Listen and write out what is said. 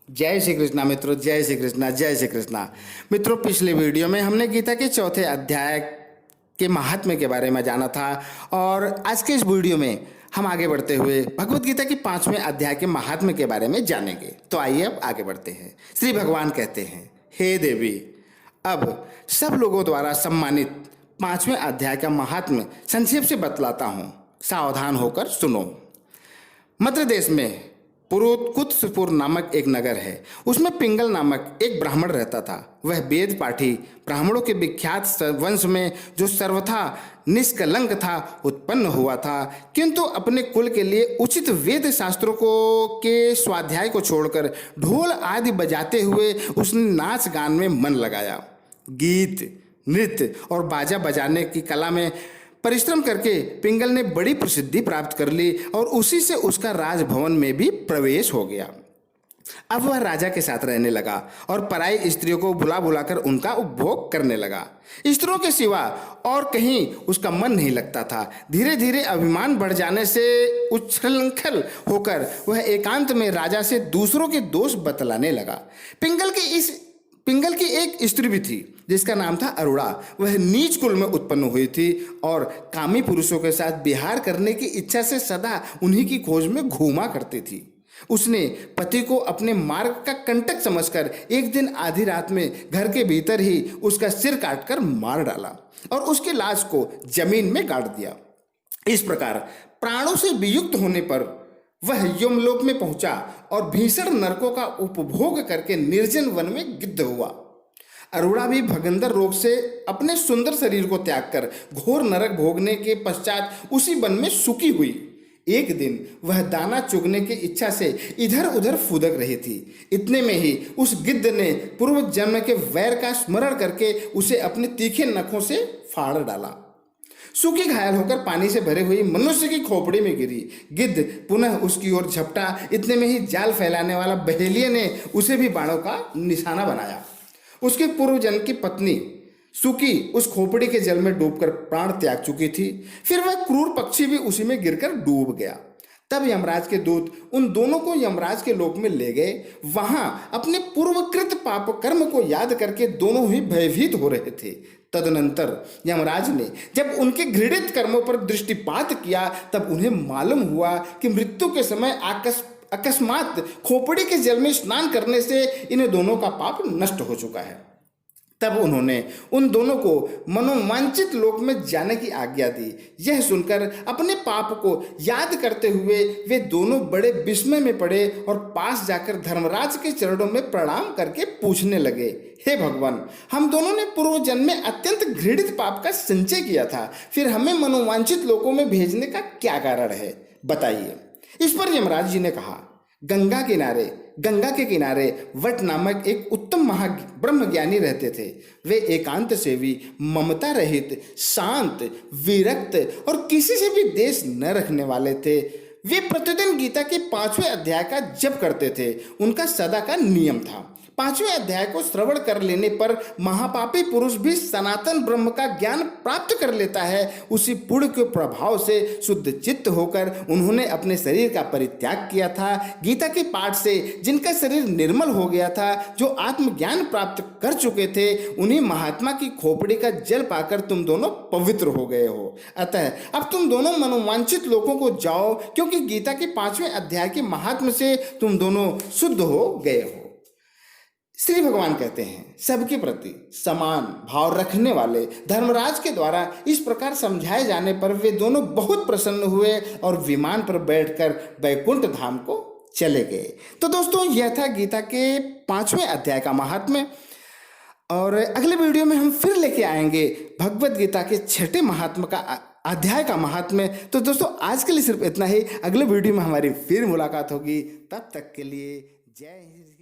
जय श्री कृष्णा मित्रों, जय श्री कृष्णा, जय श्री कृष्णा। मित्रों, पिछले वीडियो में हमने गीता के चौथे अध्याय के महात्म्य के बारे में जाना था और आज के इस वीडियो में हम आगे बढ़ते हुए भगवत गीता के 5वें अध्याय के महात्म्य के बारे में जानेंगे। तो आइए अब आगे बढ़ते हैं। श्री भगवान कहते हैं, हे देवी, अब सब लोगों द्वारा सम्मानित 5वें अध्याय का महात्म्य संक्षेप से बतलाता हूँ, सावधान होकर सुनो। मध्य देश में पुरुतकुत्सपुर नामक एक नगर है। उसमें पिंगल नामक एक ब्राह्मण रहता था। वह वेद पाठी ब्राह्मणों के विख्यात वंश में जो सर्वथा निष्कलंक था उत्पन्न हुआ था, किंतु अपने कुल के लिए उचित वेद शास्त्रों को के स्वाध्याय को छोड़कर ढोल आदि बजाते हुए उसने नाच गान में मन लगाया। गीत, नृत्य और बाजा बजाने की कला में परिश्रम करके पिंगल ने बड़ी प्रसिद्धि प्राप्त कर ली और उसी से उसका राजभवन में भी प्रवेश हो गया। अब वह राजा के साथ रहने लगा और पराई स्त्रियों को बुला बुलाकर उनका उपभोग करने लगा। स्त्रियों के सिवा और कहीं उसका मन नहीं लगता था। धीरे धीरे अभिमान बढ़ जाने से उच्छृंखल होकर वह एकांत में राजा से दूसरों के दोष बतलाने लगा। पिंगल की एक स्त्री भी थी जिसका नाम था अरुणा। वह नीच कुल में उत्पन्न हुई थी और कामी पुरुषों के साथ विहार करने की इच्छा से सदा उन्हीं की खोज में घूमा करती थी। उसने पति को अपने मार्ग का कंटक समझकर एक दिन आधी रात में घर के भीतर ही उसका सिर काटकर मार डाला और उसकी लाश को जमीन में गाड़ दिया। इस प्रकार प्राणों से वियुक्त होने पर वह यमलोक में पहुंचा और भीषण नरकों का उपभोग करके निर्जन वन में गिद्ध हुआ। अरुणा भी भगंदर रोग से अपने सुंदर शरीर को त्याग कर घोर नरक भोगने के पश्चात उसी वन में सुखी हुई। एक दिन वह दाना चुगने की इच्छा से इधर उधर फुदक रही थी। इतने में ही उस गिद्ध ने पूर्व जन्म के वैर का स्मरण करके उसे अपने तीखे नखों से फाड़ डाला। सूखी घायल होकर पानी से भरे हुई मनुष्य की खोपड़ी में गिरी। गिद्ध पुनः उसकी ओर झपटा। इतने में ही जाल फैलाने वाला बहेलिये ने उसे भी बाणों का निशाना बनाया। उसके पूर्व जन्म की पत्नी सुकी उस खोपड़ी के जल में डूबकर प्राण त्याग चुकी थी। फिर वह क्रूर पक्षी भी उसी में गिरकर डूब गया। तब यमराज के दूत उन दोनों को यमराज के लोक में ले गए। वहां अपने पूर्वकृत पाप कर्म को याद करके दोनों ही भयभीत हो रहे थे। तदनंतर यमराज ने जब उनके घृणित कर्मों पर दृष्टिपात किया तब उन्हें मालूम हुआ कि मृत्यु के समय अकस्मात खोपड़ी के जल में स्नान करने से इन दोनों का पाप नष्ट हो चुका है। तब उन्होंने उन दोनों को मनोवांछित लोक में जाने की आज्ञा दी। यह सुनकर अपने पाप को याद करते हुए वे दोनों बड़े विस्मय में पड़े और पास जाकर धर्मराज के चरणों में प्रणाम करके पूछने लगे, हे भगवान, हम दोनों ने पूर्व जन्म में अत्यंत घृणित पाप का संचय किया था, फिर हमें मनोवांछित लोकों में भेजने का क्या कारण है, बताइए। इस पर यमराज जी ने कहा, गंगा के किनारे वट नामक एक उत्तम ब्रह्मज्ञानी रहते थे। वे एकांत सेवी, ममता रहित, शांत, विरक्त और किसी से भी द्वेष न रखने वाले थे। वे प्रतिदिन गीता के 5वें अध्याय का जप करते थे। उनका सदा का नियम था। 5वें अध्याय को श्रवण कर लेने पर महापापी पुरुष भी सनातन ब्रह्म का ज्ञान प्राप्त कर लेता है। उसी पुण्य के प्रभाव से शुद्ध चित्त होकर उन्होंने अपने शरीर का परित्याग किया था। गीता के पाठ से जिनका शरीर निर्मल हो गया था, जो आत्मज्ञान प्राप्त कर चुके थे, उन्हीं महात्मा की खोपड़ी का जल पाकर तुम दोनों पवित्र हो गए हो। अतः अब तुम दोनों मनोवांछित लोगों को जाओ, क्योंकि गीता के 5वें अध्याय के महात्म्य से तुम दोनों शुद्ध हो गए हो। श्री भगवान कहते हैं, सबके प्रति समान भाव रखने वाले धर्मराज के द्वारा इस प्रकार समझाए जाने पर वे दोनों बहुत प्रसन्न हुए और विमान पर बैठकर वैकुंठ धाम को चले गए। तो दोस्तों, यह था गीता के 5वें अध्याय का महात्म्य और अगले वीडियो में हम फिर लेके आएंगे भगवत गीता के 6ठे महात्म्य का अध्याय का महात्म्य। तो दोस्तों, आज के लिए सिर्फ इतना ही। अगले वीडियो में हमारी फिर मुलाकात होगी। तब तक के लिए जय हिंद।